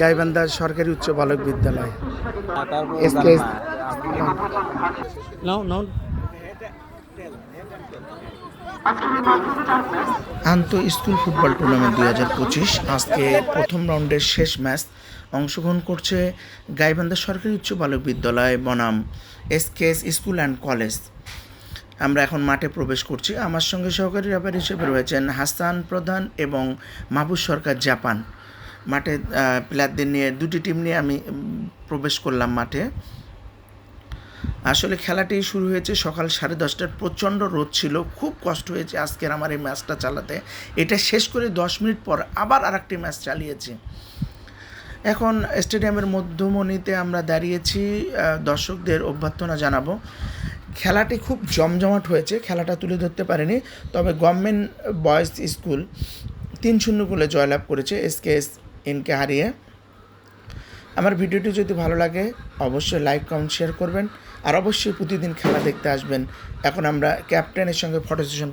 গাইবান্ধা সরকারি উচ্চ বালক বিদ্যালয় আন্তঃ স্কুল ফুটবল টুর্নামেন্ট 2025 আজকে প্রথম রাউন্ডের শেষ ম্যাচ। অংশগ্রহণ করছে গাইবান্ধা সরকারি উচ্চ বালক বিদ্যালয় বনাম এসকেএস স্কুল অ্যান্ড কলেজ। আমরা এখন মাঠে প্রবেশ করছি। আমার সঙ্গে সহকারী রেফারি হিসেবে রয়েছেন হাসান প্রধান এবং মাহবুব সরকার জাপান। মাঠে প্লেয়ারদের নিয়ে দুটি টিম নিয়ে আমি প্রবেশ করলাম মাঠে। আসলে খেলাটি শুরু হয়েছে সকাল 10:30টার। প্রচণ্ড রোদ ছিল, খুব কষ্ট হয়েছে আজকের আমার এই ম্যাচটা চালাতে। এটা শেষ করে 10 মিনিট পর আবার আরেকটি ম্যাচ চালিয়েছি। এখন স্টেডিয়ামের মধ্যমণিতে আমরা দাঁড়িয়েছি, দর্শকদের অভ্যর্থনা জানাবো। খেলাটি খুব জমজমাট হয়েছে, খেলাটা তুলে ধরতে পারেনি, তবে গভর্নমেন্ট বয়েজ স্কুল 3-0 গোলে জয়লাভ করেছে এসকেএস ইনকে হারিয়ে। আমার ভিডিওটি যদি ভালো লাগে অবশ্যই লাইক কমেন্ট শেয়ার করবেন, আর অবশ্যই প্রতিদিন খেলা দেখতে আসবেন। এখন আমরা ক্যাপ্টেনের সঙ্গে ফটো সেশন